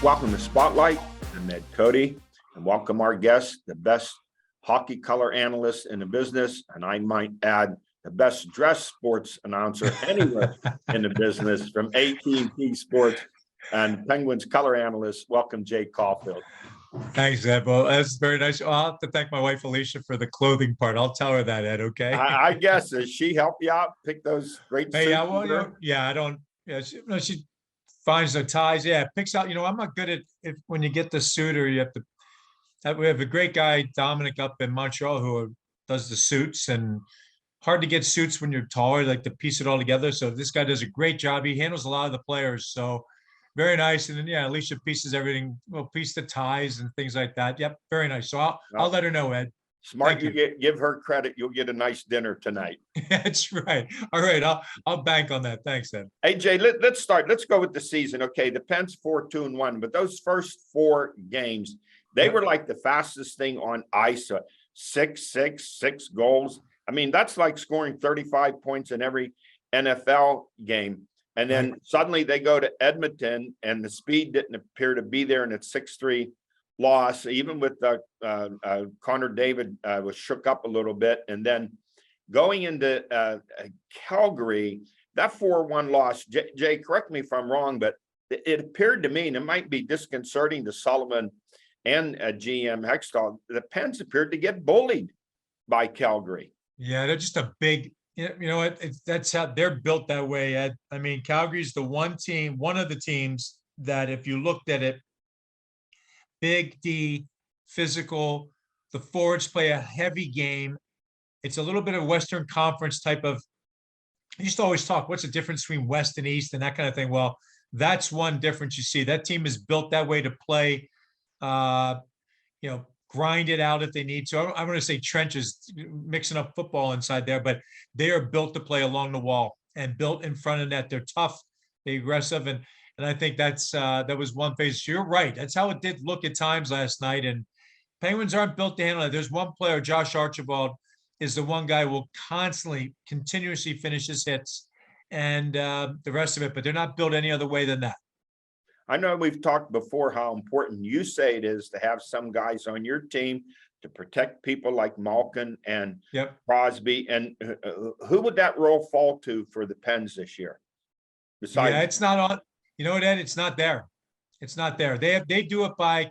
Welcome to Spotlight. I'm Ed Codi, and welcome our guest, the best hockey color analyst in the business, and I might add, the best dressed sports announcer anywhere in the business, from AT&T Sports and Penguins color analyst. Welcome, Jay Caufield. Thanks, Ed. Well, that's very nice. I'll have to thank my wife, Alicia, for the clothing part. I'll tell her that, Ed, okay? I guess, does she help you out, pick those great Hey, suits? yeah, well, I don't, she finds the ties. Yeah, picks out, I'm not good at when you get the suit or you have to, we have a great guy, Dominic, up in Montreal, who does the suits, and hard to get suits when you're taller, like to piece it all together. So this guy does a great job. He handles a lot of the players. So very nice. And then, yeah, Alicia pieces everything, piece the ties and things like that. Yep. Very nice. So I'll let her know, Ed. Smart. Give her credit. You'll get a nice dinner tonight. That's right. All right. I'll bank on that. Thanks, Ed. Hey, Jay, let's start. Let's go with the season. Okay. The Pens 4-2-1, but those first 4 games, they were like the fastest thing on ice. 6 goals. I mean, that's like scoring 35 points in every NFL game. And then suddenly they go to Edmonton, and the speed didn't appear to be there, and it's 6-3 loss. Even with Connor David was shook up a little bit. And then going into Calgary, that 4-1 loss, Jay, correct me if I'm wrong, but it appeared to me, and it might be disconcerting to Sullivan and GM Hextall, the Pens appeared to get bullied by Calgary. Yeah, they're just a big, that's how they're built that way, Ed. I mean, Calgary's the one of the teams that, if you looked at it, big D, physical, the forwards play a heavy game. It's a little bit of Western Conference type of, I used to always talk, what's the difference between West and East and that kind of thing? Well, that's one difference you see. That team is built that way to play, grind it out if they need to. I'm going to say trenches, mixing up football inside there, but they are built to play along the wall and built in front of net. They're tough, they're aggressive, and I think that was one phase. You're right. That's how it did look at times last night. And Penguins aren't built to handle it. There's one player, Josh Archibald, is the one guy who will continuously finish his hits, and the rest of it, but they're not built any other way than that. I know we've talked before how important you say it is to have some guys on your team to protect people like Malkin and Crosby. And who would that role fall to for the Pens this year? Besides, yeah, it's not on. You know what, Ed? It's not there. It's not there. They do it by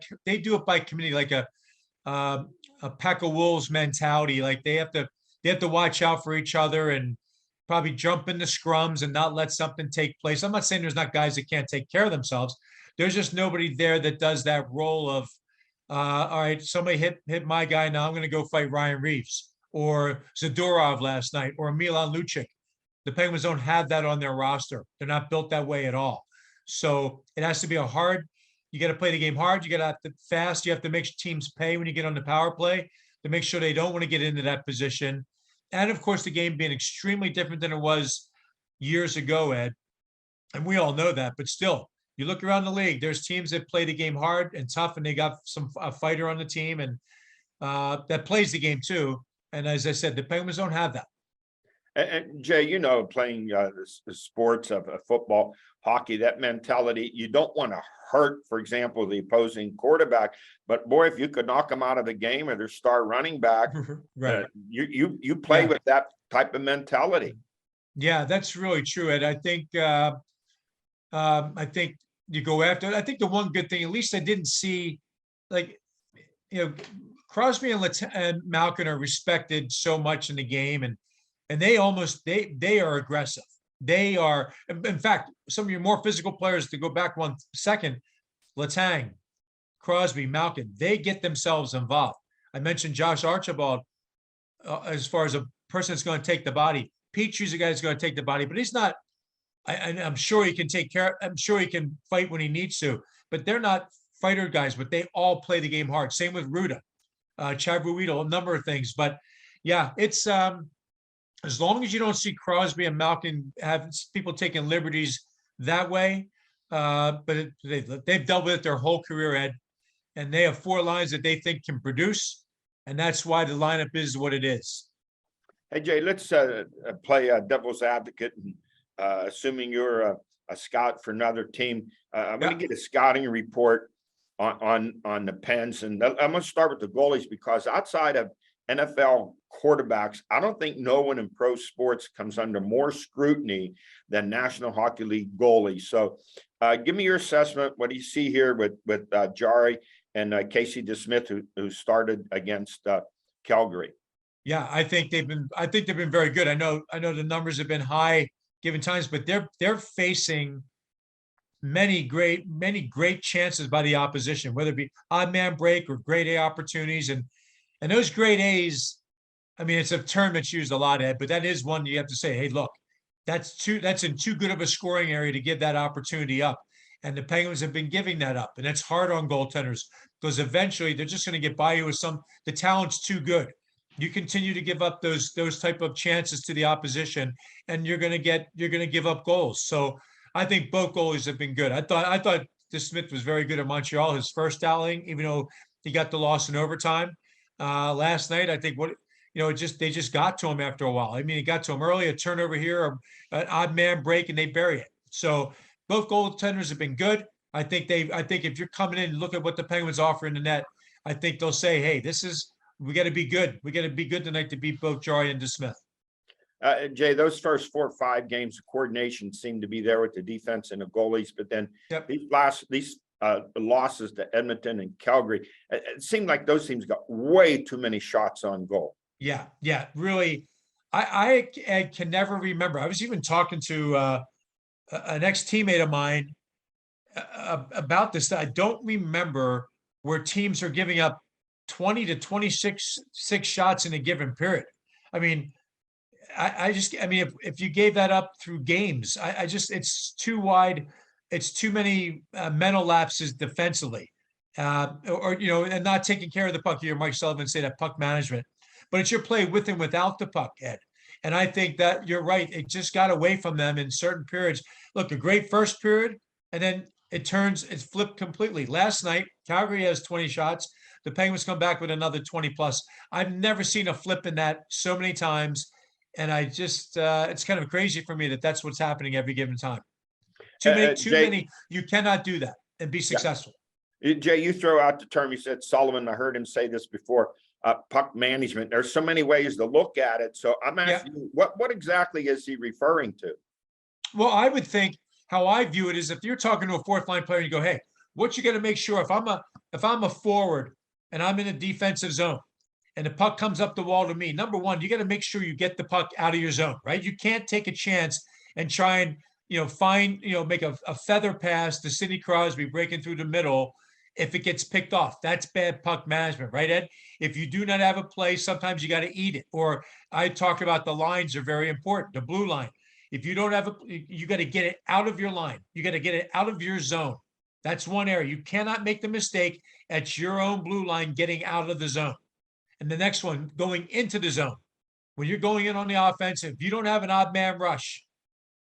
committee, like a pack of wolves mentality. Like they have to watch out for each other and probably jump into scrums and not let something take place. I'm not saying there's not guys that can't take care of themselves. There's just nobody there that does that role of, all right, somebody hit my guy. Now I'm going to go fight Ryan Reeves or Zadorov last night or Milan Lucic. The Penguins don't have that on their roster. They're not built that way at all. So it has to be you got to play the game hard. You got to have to fast. You have to make teams pay when you get on the power play to make sure they don't want to get into that position. And of course, the game being extremely different than it was years ago, Ed. And we all know that, but still, you look around the league, there's teams that play the game hard and tough, and they got a fighter on the team, and that plays the game too. And as I said, the Penguins don't have that. And Jay, playing the sports of football, hockey, that mentality, you don't want to hurt, for example, the opposing quarterback. But boy, if you could knock them out of the game or their star running back, right. You play with that type of mentality. Yeah, that's really true. And I think you go after it. I think the one good thing, at least I didn't see, Crosby and Malkin are respected so much in the game, and they are aggressive. They are, in fact, some of your more physical players, to go back 1 second, Letang, Crosby, Malkin, they get themselves involved. I mentioned Josh Archibald as far as a person that's going to take the body. Petry's a guy that's going to take the body, but he's not. I'm sure he can take care. I'm sure he can fight when he needs to, but they're not fighter guys, but they all play the game hard. Same with Ruda, Chavuito, a number of things. But yeah, it's as long as you don't see Crosby and Malkin have people taking liberties that way. But they've dealt with it their whole career, Ed, and they have 4 lines that they think can produce, and that's why the lineup is what it is. Hey, Jay, let's play devil's advocate. And assuming you're a scout for another team. I'm going to get a scouting report on the Pens, and I'm going to start with the goalies because outside of NFL quarterbacks, I don't think no one in pro sports comes under more scrutiny than National Hockey League goalies. So give me your assessment. What do you see here with Jari and Casey DeSmith, who started against Calgary? Yeah, I think they've been very good. I know the numbers have been high given times, but they're facing many great chances by the opposition, whether it be odd man break or grade A opportunities. And those grade A's, I mean, it's a term that's used a lot, Ed, but that is one you have to say, hey, look, that's in too good of a scoring area to give that opportunity up. And the Penguins have been giving that up. And it's hard on goaltenders because eventually they're just going to get by you with the talent's too good. You continue to give up those type of chances to the opposition, and you're going to give up goals. So I think both goalies have been good. I thought DeSmith was very good at Montreal, his first outing, even though he got the loss in overtime. Last night, I think they just got to him after a while. I mean, it got to him early, a turnover here, an odd man break, and they bury it. So both goaltenders have been good. I think if you're coming in and look at what the Penguins offer in the net, I think they'll say, hey, we got to be good. We got to be good tonight to beat both Jari and DeSmith. Jay, those first 4 or 5 games, the coordination seemed to be there with the defense and the goalies, but then these losses to Edmonton and Calgary, it seemed like those teams got way too many shots on goal. Yeah, really. I can never remember. I was even talking to an ex-teammate of mine about this. I don't remember where teams are giving up 20 to 26 shots in a given period. I mean, if you gave that up through games, it's too wide. It's too many mental lapses defensively, and not taking care of the puck. You hear Mike Sullivan say that puck management, but it's your play with and without the puck, Ed. And I think that you're right. It just got away from them in certain periods. Look, a great first period, and then it's flipped completely. Last night, Calgary has 20 shots. The Penguins come back with another 20 plus. I've never seen a flip in that so many times. And I just, it's kind of crazy for me that that's what's happening every given time. Too many. You cannot do that and be successful. Yeah. Jay, you throw out the term, you said Sullivan, I heard him say this before, puck management. There's so many ways to look at it. So I'm asking you, what exactly is he referring to? Well, I would think how I view it is if you're talking to a fourth line player, you go, hey, what you got to make sure if I'm a forward and I'm in a defensive zone, and the puck comes up the wall to me, number one, you got to make sure you get the puck out of your zone, right? You can't take a chance and try and, make a feather pass to Sidney Crosby breaking through the middle if it gets picked off. That's bad puck management, right, Ed? If you do not have a play, sometimes you got to eat it. Or I talk about the lines are very important, the blue line. If you don't have you got to get it out of your line. You got to get it out of your zone. That's one area. You cannot make the mistake at your own blue line getting out of the zone. And the next one, going into the zone. When you're going in on the offensive, if you don't have an odd man rush,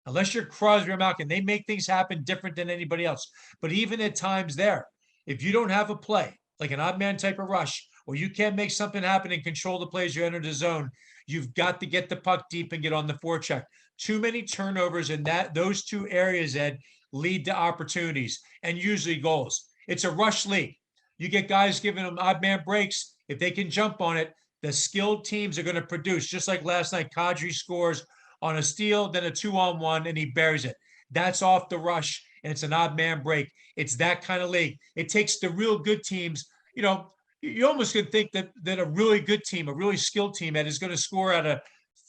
unless you're Crosby or Malkin, they make things happen different than anybody else. But even at times there, if you don't have a play, like an odd man type of rush, or you can't make something happen and control the plays you enter the zone, you've got to get the puck deep and get on the forecheck. Too many turnovers in those 2 areas, Ed, lead to opportunities and usually goals. It's a rush league. You get guys giving them odd man breaks. If they can jump on it, the skilled teams are going to produce. Just like last night, Kadri scores on a steal, then a 2-on-1, and he buries it. That's off the rush, and it's an odd man break. It's that kind of league. It takes the real good teams. You almost could think that a really good team, a really skilled team, that is going to score out of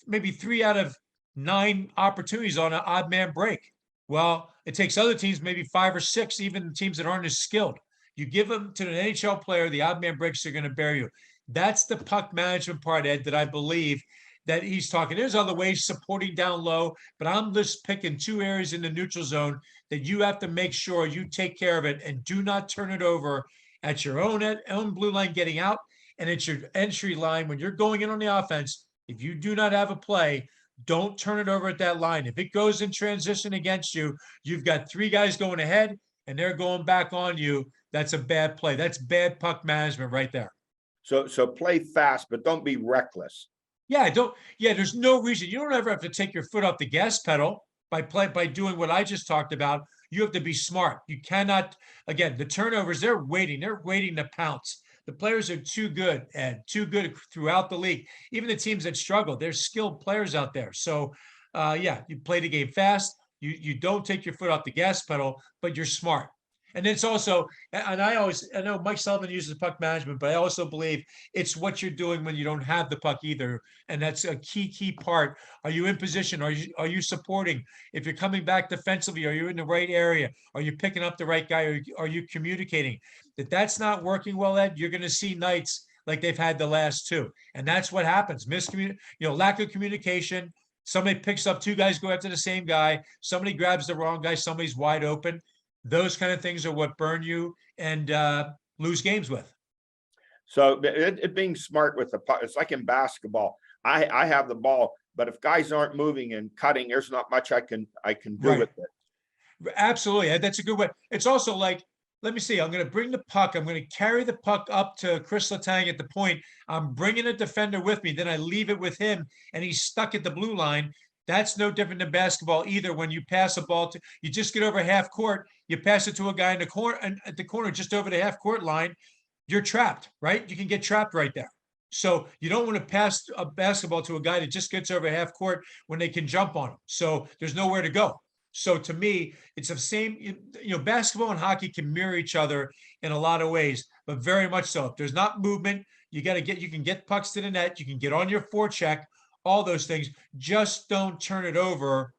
maybe 3 out of 9 opportunities on an odd man break. Well, it takes other teams, maybe 5 or 6, even teams that aren't as skilled. You give them to an NHL player, the odd man breaks are going to bury you. That's the puck management part, Ed, that I believe that he's talking. There's other ways, supporting down low, but I'm just picking 2 areas in the neutral zone that you have to make sure you take care of it and do not turn it over at your own blue line getting out, and it's your entry line when you're going in on the offense. If you do not have a play, don't turn it over at that line. If it goes in transition against you, you've got 3 guys going ahead and they're going back on you. That's a bad play. That's bad puck management right there. So play fast, but don't be reckless. Yeah, there's no reason. You don't ever have to take your foot off the gas pedal. by doing what I just talked about. You have to be smart. You cannot, again, the turnovers, they're waiting to pounce. The players are too good, Ed, too good throughout the league. Even the teams that struggle, there's skilled players out there. So, yeah, you play the game fast. You don't take your foot off the gas pedal, but you're smart. And it's also, and I know Mike Sullivan uses puck management, but I also believe it's what you're doing when you don't have the puck either. And that's a key part. Are you in position? Are you supporting? If you're coming back defensively, are you in the right area? Are you picking up the right guy? Are you communicating? If that's not working well, Ed, you're going to see nights like they've had the last two. And that's what happens. Lack of communication. Somebody picks up two guys go after the same guy. Somebody grabs the wrong guy. Somebody's wide open. Those kind of things are what burn you and lose games with. So it being smart with the puck, it's like in basketball. I have the ball, but if guys aren't moving and cutting, there's not much I can do Right. with it. Absolutely. That's a good way. It's also like, let me see, I'm going to bring the puck. I'm going to carry the puck up to Chris Letang at the point. I'm bringing a defender with me. Then I leave it with him and he's stuck at the blue line. That's no different than basketball either. When you pass a ball to, you just get over half court, you pass it to a guy in the corner, and at the corner, just over the half court line, you're trapped, right? You can get trapped right there. So you don't want to pass a basketball to a guy that just gets over half court when they can jump on him. So there's nowhere to go. So to me, it's the same, basketball and hockey can mirror each other in a lot of ways, but very much so. If there's not movement, you can get pucks to the net, you can get on your forecheck, all those things. Just don't turn it over.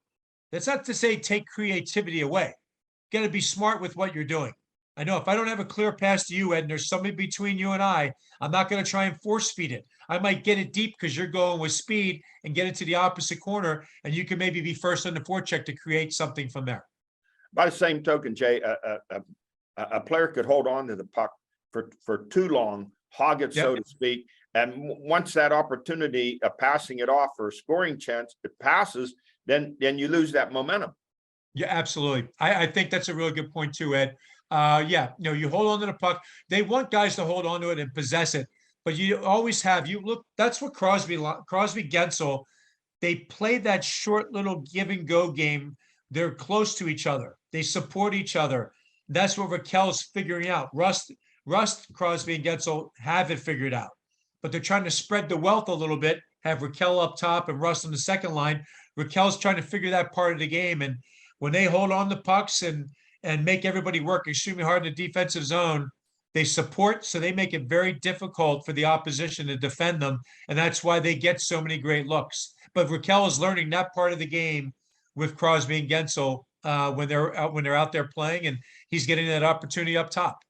That's not to say take creativity away. Got to be smart with what you're doing. I know if I don't have a clear pass to you, Ed, and there's somebody between you and I'm not going to try and force feed it. I might get it deep because you're going with speed and get it to the opposite corner, and you can maybe be first on the forecheck to create something from there. By the same token, Jay, a player could hold on to the puck for too long, hog it, so to speak. And once that opportunity of passing it off for a scoring chance, it passes, then you lose that momentum. Yeah, absolutely. I think that's a really good point too, Ed. You hold on to the puck. They want guys to hold on to it and possess it, but you always have, that's what Crosby Gensel, they play that short little give and go game. They're close to each other. They support each other. That's what Raquel's figuring out. Rust, Crosby, and Gensel have it figured out, but they're trying to spread the wealth a little bit, have Raquel up top and Rust on the second line. Raquel's trying to figure that part of the game. And when they hold on the pucks and make everybody work extremely hard in the defensive zone, they support, so they make it very difficult for the opposition to defend them. And that's why they get so many great looks. But Raquel is learning that part of the game with Crosby and Gensel when they're out there playing, and he's getting that opportunity up top.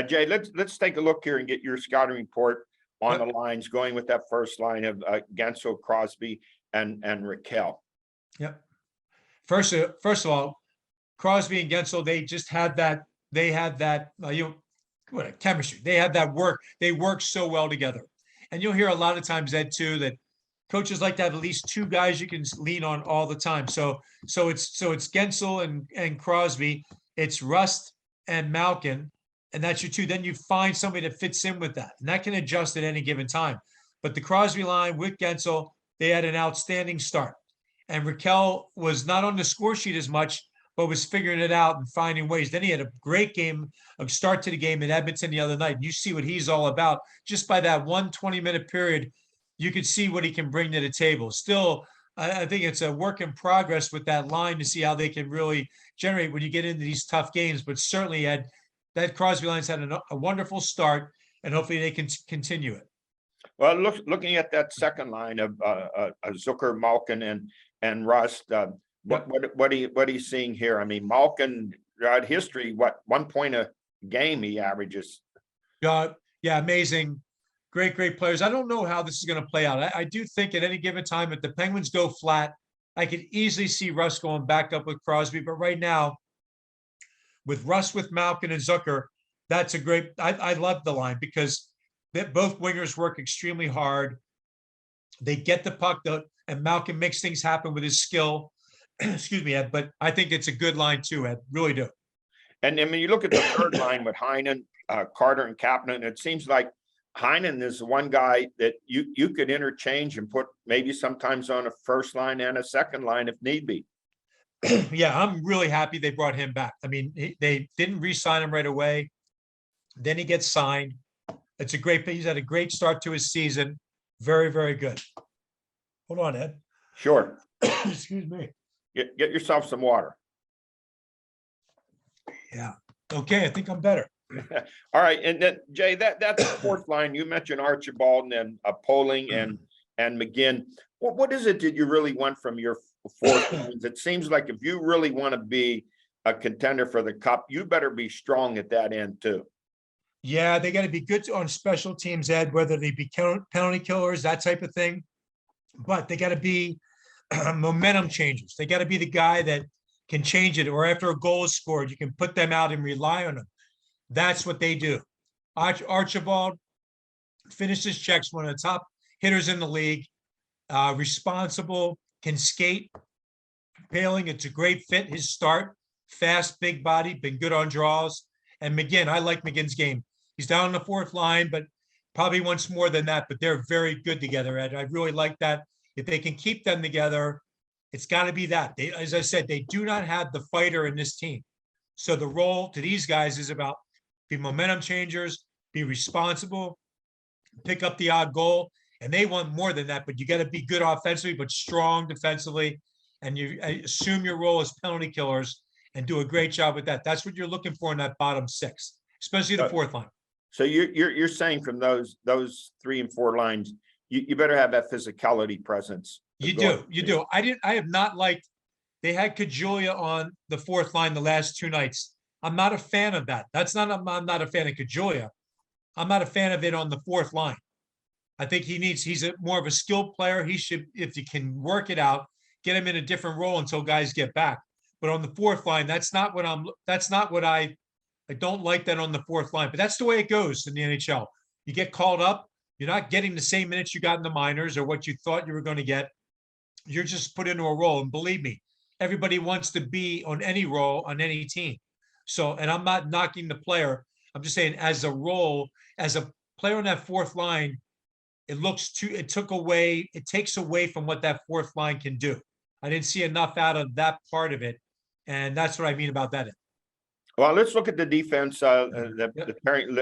Jay, let's take a look here and get your scouting report on the lines, going with that first line of Gensel, Crosby, and Raquel. Yep. First of all, Crosby and Gensel, they just had that. They had that chemistry. They had that work. They work so well together. And you'll hear a lot of times, Ed, too, that coaches like to have at least two guys you can lean on all the time. So it's Gensel and Crosby. It's Rust and Malkin, and that's your two. Then you find somebody that fits in with that, and that can adjust at any given time. But the Crosby line with Gensel, they had an outstanding start. And Raquel was not on the score sheet as much, but was figuring it out and finding ways. Then he had a great game of start to the game in Edmonton the other night. And you see what he's all about. Just by that 120-minute period, you could see what he can bring to the table. Still, I think it's a work in progress with that line to see how they can really generate when you get into these tough games. But certainly, Ed, that Crosby line's had a wonderful start, and hopefully they can continue it. Well, looking at that second line of Zucker, Malkin, and Rust, what are you seeing here? I mean, Malkin throughout history, 1 point a game he averages. Yeah, amazing. Great players. I don't know how this is going to play out. I do think at any given time, if the Penguins go flat, I could easily see Russ going back up with Crosby. But right now, with Russ, with Malkin and Zucker, that's a great. I love the line because both wingers work extremely hard. They get the puck, and Malkin makes things happen with his skill. Excuse me, Ed, but I think it's a good line too, Ed. Really do. And I mean, you look at the third line with Heinen, Carter, and Kapanen, it seems like Heinen is the one guy that you could interchange and put maybe sometimes on a first line and a second line if need be. Yeah, I'm really happy they brought him back. I mean, they didn't re-sign him right away. Then he gets signed. It's a great, he's had a great start to his season. Very, very good. Hold on, Ed. Sure. Excuse me. Get yourself some water. Yeah. Okay, I think I'm better. All right, and then Jay, that's the fourth line. You mentioned Archibald and then Poling and McGinn. What is it that you really want from your fourth lines? It seems like if you really want to be a contender for the cup, you better be strong at that end too. Yeah, they got to be good on special teams, Ed, whether they be penalty killers, that type of thing. But they got to be momentum changers. They got to be the guy that can change it, or after a goal is scored, you can put them out and rely on them. That's what they do. Archibald finishes checks, one of the top hitters in the league, responsible, can skate. Paling, it's a great fit. His start, fast, big body, been good on draws. And McGinn, I like McGinn's game. He's down on the fourth line, but probably wants more than that. But they're very good together, Ed. I really like that. If they can keep them together, it's got to be that. They, as I said, they do not have the fighter in this team. So the role to these guys is about be momentum changers, be responsible, pick up the odd goal. And they want more than that, but you got to be good offensively, but strong defensively. And you assume your role as penalty killers and do a great job with that. That's what you're looking for in that bottom six, especially the fourth line. So you're saying from those 3 and 4 lines, you better have that physicality presence. You do. I have not liked, they had Cajulia on the fourth line the last 2 nights. I'm not a fan of that. I'm not a fan of Cajulia. I'm not a fan of it on the fourth line. I think he's more of a skilled player. He should, if you can work it out, get him in a different role until guys get back. But on the fourth line, that's not what I don't like that on the fourth line, but that's the way it goes in the NHL. You get called up, you're not getting the same minutes you got in the minors or what you thought you were going to get. You're just put into a role. And believe me, everybody wants to be on any role on any team. So, and I'm not knocking the player. I'm just saying as a role, as a player on that fourth line, it takes away from what that fourth line can do. I didn't see enough out of that part of it. And that's what I mean about that. Well, let's look at the defense. The pairing,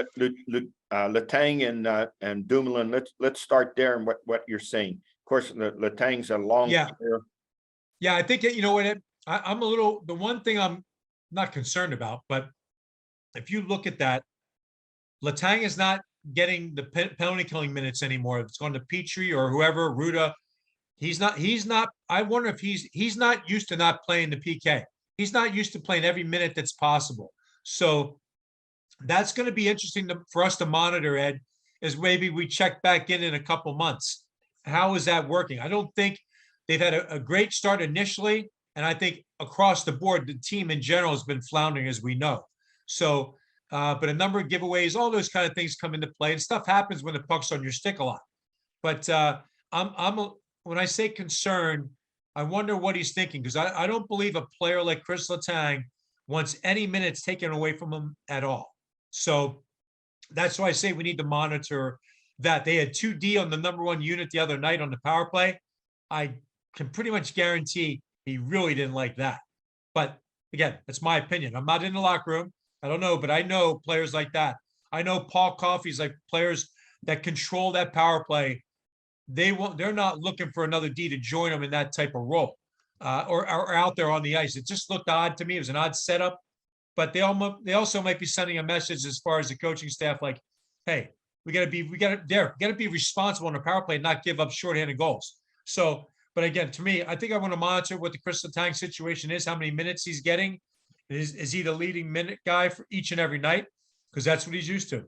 Letang and Dumoulin. Let's start there and what you're seeing. Of course, Letang's a long player. Yeah, I think you know what, I'm a little. The one thing I'm not concerned about, but if you look at that, Letang is not getting the penalty killing minutes anymore. It's going to Petrie or whoever, Ruda. He's not. I wonder if he's not used to not playing the PK. He's not used to playing every minute that's possible. So that's going to be interesting for us to monitor, Ed, is maybe we check back in a couple months. How is that working? I don't think they've had a great start initially. And I think across the board, the team in general has been floundering, as we know. So, but a number of giveaways, all those kind of things come into play. And stuff happens when the puck's on your stick a lot. But when I say concerned, I wonder what he's thinking, because I don't believe a player like Chris Letang wants any minutes taken away from him at all. So that's why I say we need to monitor that. They had 2D on the number 1 unit the other night on the power play. I can pretty much guarantee he really didn't like that. But again, that's my opinion. I'm not in the locker room. I don't know, but I know players like that. I know Paul Caufield, like players that control that power play. They're not looking for another D to join them in that type of role or out there on the ice. It just looked odd to me. It was an odd setup, but they also might be sending a message as far as the coaching staff, like, hey, we got to be responsible in the power play and not give up shorthanded goals. So, but again, to me, I think I want to monitor what the Chris Letang situation is, how many minutes he's getting. Is he the leading minute guy for each and every night? Because that's what he's used to.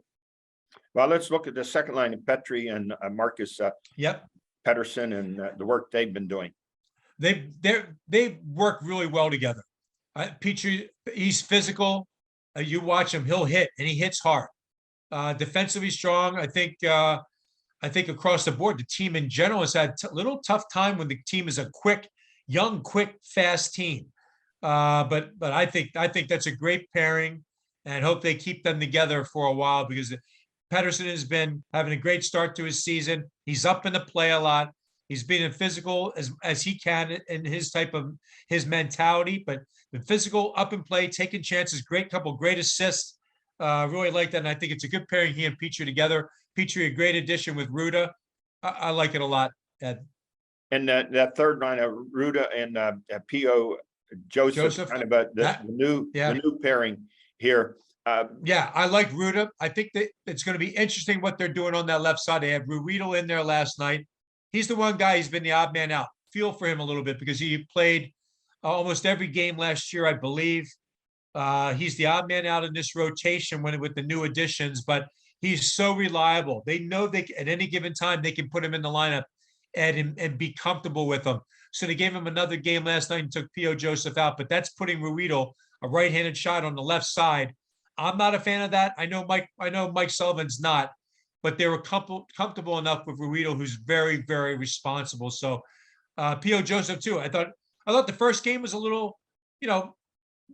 Well, let's look at the second line of Petrie and Marcus Pettersson and the work they've been doing. They work really well together. Petrie, he's physical. You watch him; he'll hit, and he hits hard. Defensively strong. I think across the board, the team in general has had a little tough time when the team is a young, quick, fast team. But I think that's a great pairing, and hope they keep them together for a while, because Pettersson has been having a great start to his season. He's up in the play a lot. He's being physical as he can in his his mentality, but the physical up and play, taking chances, great assists. Really like that. And I think it's a good pairing, he and Petrie together. Petrie, a great addition with Ruda. I like it a lot, Ed. And that third line of Ruda and P.O. Joseph, kind of the new pairing here. Yeah, I like Ruda. I think that it's going to be interesting what they're doing on that left side. They had Ruedel in there last night. He's the one guy, he's been the odd man out. Feel for him a little bit because he played almost every game last year, I believe. He's the odd man out in this rotation with the new additions, but he's so reliable. They know at any given time they can put him in the lineup and be comfortable with him. So they gave him another game last night and took P.O. Joseph out, but that's putting Ruedel, a right-handed shot on the left side. I'm not a fan of that. I know Mike Sullivan's not, but they were comfortable enough with Ruedel, who's very, very responsible. So P.O. Joseph too. I thought the first game was a little,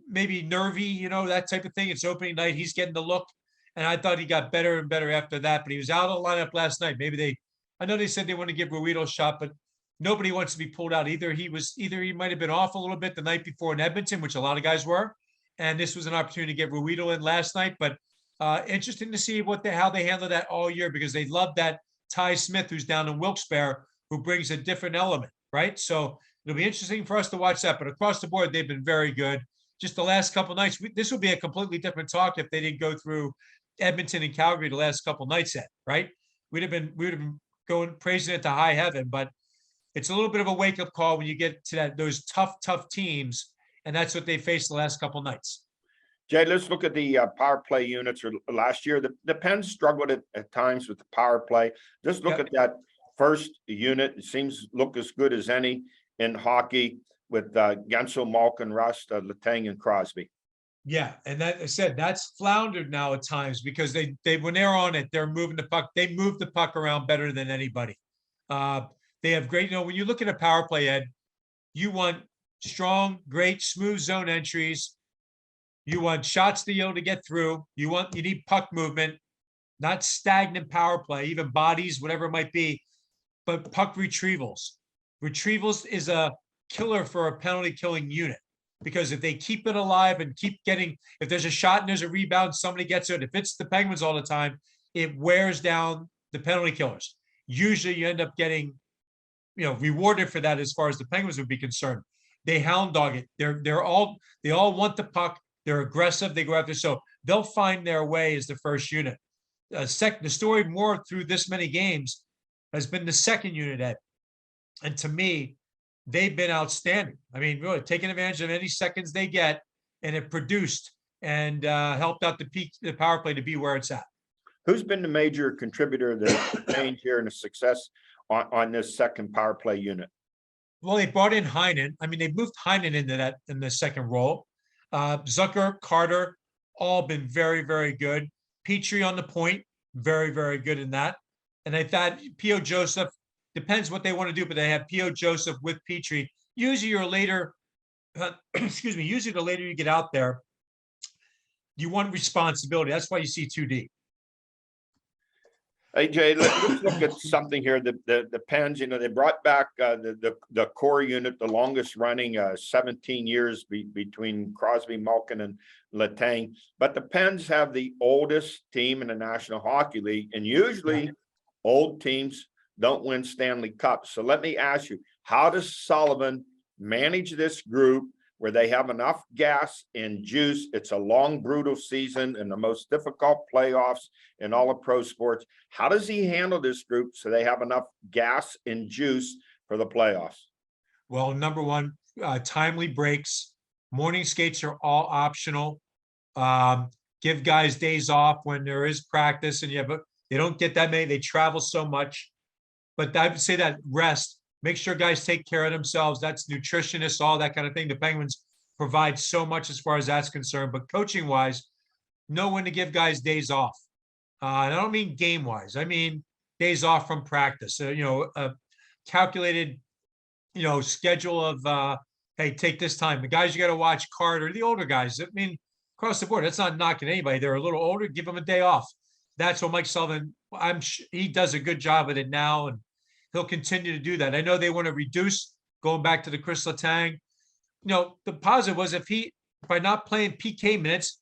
maybe nervy, that type of thing. It's opening night. He's getting the look. And I thought he got better and better after that, but he was out of the lineup last night. I know they said they want to give Ruedel a shot, but nobody wants to be pulled out. Either he might've been off a little bit the night before in Edmonton, which a lot of guys were. And this was an opportunity to get Ruedel in last night, but interesting to see how they handle that all year, because they love that Ty Smith, who's down in Wilkes-Barre, who brings a different element, right? So it'll be interesting for us to watch that, but across the board, they've been very good. Just the last couple of nights, this would be a completely different talk if they didn't go through Edmonton and Calgary the last couple of nights, right? We'd have been going praising it to high heaven, but it's a little bit of a wake-up call when you get to those tough teams, and that's what they faced the last couple of nights. Jay, let's look at the power play units. Last year, the Pens struggled at times with the power play. Just look at that first unit. It seems look as good as any in hockey with Gensel, Malkin, Rust, Letang, and Crosby. Yeah, and that I said that's floundered now at times because they when they're on it, they're moving the puck. They move the puck around better than anybody. They have great. When you look at a power play, Ed, you want strong, great, smooth zone entries. You want shots to be able to get through. You need puck movement, not stagnant power play, even bodies, whatever it might be, but puck retrievals. Retrievals is a killer for a penalty killing unit, because if they keep it alive and keep getting, if there's a shot and there's a rebound, somebody gets it. If it's the Penguins all the time, it wears down the penalty killers. Usually you end up getting, rewarded for that as far as the Penguins would be concerned. They hound dog it. They all want the puck. They're aggressive. They go after. So they'll find their way as the first unit. The story more through this many games has been the second unit, Ed. And to me, they've been outstanding. I mean, really taking advantage of any seconds they get, and it produced and helped out the power play to be where it's at. Who's been the major contributor to the change here and the success on this second power play unit? Well, they brought in Heinen. I mean, they moved Heinen into that in the second role. Zucker, Carter, all been very, very good. Petrie on the point, very, very good in that. And I thought P.O. Joseph, depends what they want to do, but they have P.O. Joseph with Petrie. Usually the later you get out there, you want responsibility. That's why you see 2D. Hey, Jay, let's look at something here. The Pens, they brought back the core unit, the longest running, 17 years between Crosby, Malkin, and Letang. But the Pens have the oldest team in the National Hockey League, and usually old teams don't win Stanley Cups. So let me ask you, how does Sullivan manage this group where they have enough gas and juice? It's a long, brutal season and the most difficult playoffs in all of pro sports. How does he handle this group so they have enough gas and juice for the playoffs? Well, number one, timely breaks. Morning skates are all optional. Give guys days off when there is practice, and they don't get that many. They travel so much. But I would say that rest, make sure guys take care of themselves. That's nutritionists, all that kind of thing. The Penguins provide so much as far as that's concerned. But coaching wise, know when to give guys days off. And I don't mean game wise. I mean days off from practice. A calculated, schedule of, hey, take this time. The guys you got to watch, Carter, the older guys. I mean, across the board, that's not knocking anybody. They're a little older. Give them a day off. That's what Mike Sullivan. He does a good job at it now, and he'll continue to do that. I know they want to reduce going back to the Chris Letang. The positive was by not playing PK minutes,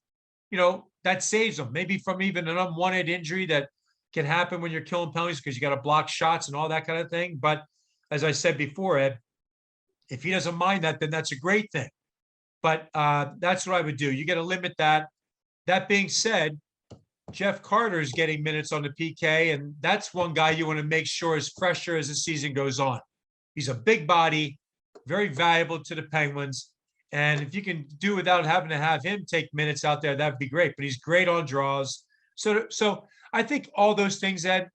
that saves them maybe from even an unwanted injury that can happen when you're killing penalties because you got to block shots and all that kind of thing. But as I said before, Ed, if he doesn't mind that, then that's a great thing. But that's what I would do. You got to limit that. That being said, Jeff Carter is getting minutes on the PK, and that's one guy you want to make sure is fresher as the season goes on. He's a big body, very valuable to the Penguins. And if you can do without having to have him take minutes out there, that'd be great. But he's great on draws. So I think all those things, Ed,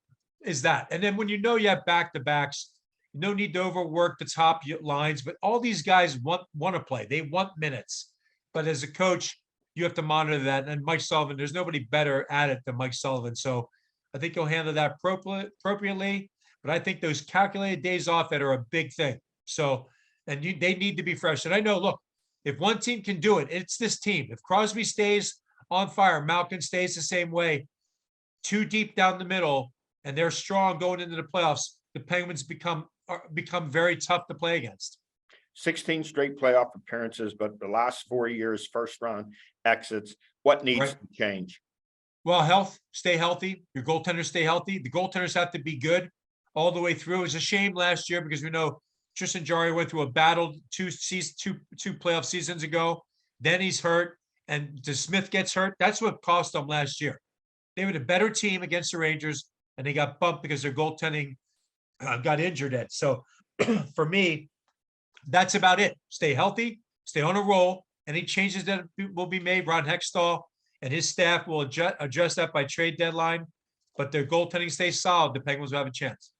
is that. And then when you have back-to-backs, no need to overwork the top lines. But all these guys want to play. They want minutes. But as a coach, you have to monitor that. And Mike Sullivan, there's nobody better at it than Mike Sullivan. So I think he'll handle that appropriately. But I think those calculated days off that are a big thing. So, and they need to be fresh. And I know, look, if one team can do it, it's this team. If Crosby stays on fire, Malkin stays the same way, too deep down the middle, and they're strong going into the playoffs, the Penguins become very tough to play against. 16 straight playoff appearances, but the last 4 years, first round exits. What needs to change? Well, stay healthy. Your goaltenders stay healthy. The goaltenders have to be good all the way through. It was a shame last year because we know Tristan Jarry went through a battle two playoff seasons ago. Then he's hurt, and DeSmith gets hurt. That's what cost them last year. They were the better team against the Rangers, and they got bumped because their goaltending got injured. So for me, that's about it. Stay healthy, stay on a roll. Any changes that will be made, Ron Hextall and his staff will adjust that by trade deadline. But their goaltending stays solid. The Penguins will have a chance.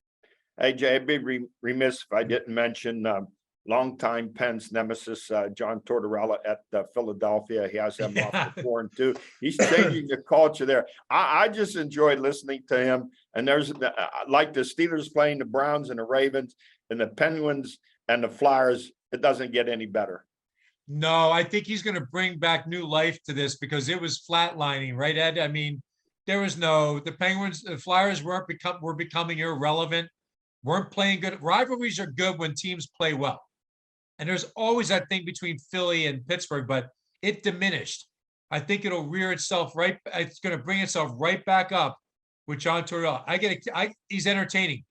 Hey, Jay, I'd be remiss if I didn't mention longtime Pens nemesis, John Tortorella at Philadelphia. He has them off the 4-2. He's changing the culture there. I just enjoyed listening to him. And there's like the Steelers playing the Browns and the Ravens and the Penguins and the Flyers. It doesn't get any better. No, I think he's going to bring back new life to this because it was flatlining, right, Ed? I mean, the Flyers were becoming irrelevant. Weren't playing good. Rivalries are good when teams play well. And there's always that thing between Philly and Pittsburgh, but it diminished. I think it'll rear itself it's going to bring itself right back up with John Tortorella. He's entertaining.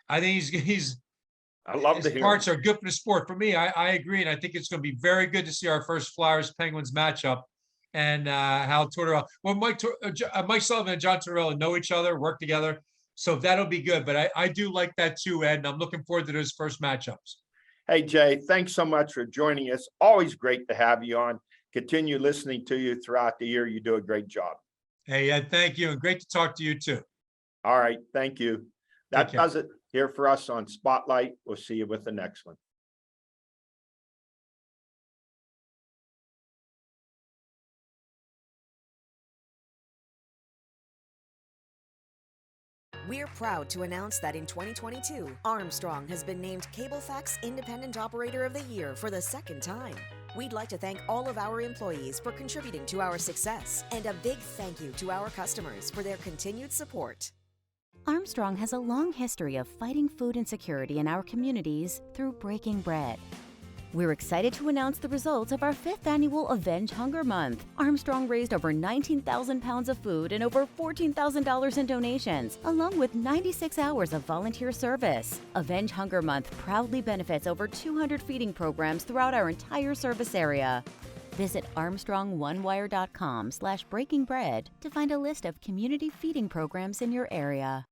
I think I love to hear parts are good for the sport. For me, I agree. And I think it's going to be very good to see our first Flyers-Penguins matchup and how Tortorella, Mike Sullivan and John Tortorella know each other, work together. So that'll be good. But I do like that too, Ed. And I'm looking forward to those first matchups. Hey, Jay, thanks so much for joining us. Always great to have you on. Continue listening to you throughout the year. You do a great job. Hey, Ed, thank you. And great to talk to you too. All right. Thank you. That does it here for us on Spotlight. We'll see you with the next one. We're proud to announce that in 2022, Armstrong has been named Cablefax Independent Operator of the Year for the second time. We'd like to thank all of our employees for contributing to our success, and a big thank you to our customers for their continued support. Armstrong has a long history of fighting food insecurity in our communities through breaking bread. We're excited to announce the results of our 5th annual Avenge Hunger Month. Armstrong raised over 19,000 pounds of food and over $14,000 in donations, along with 96 hours of volunteer service. Avenge Hunger Month proudly benefits over 200 feeding programs throughout our entire service area. Visit ArmstrongOneWire.com/breakingbread to find a list of community feeding programs in your area.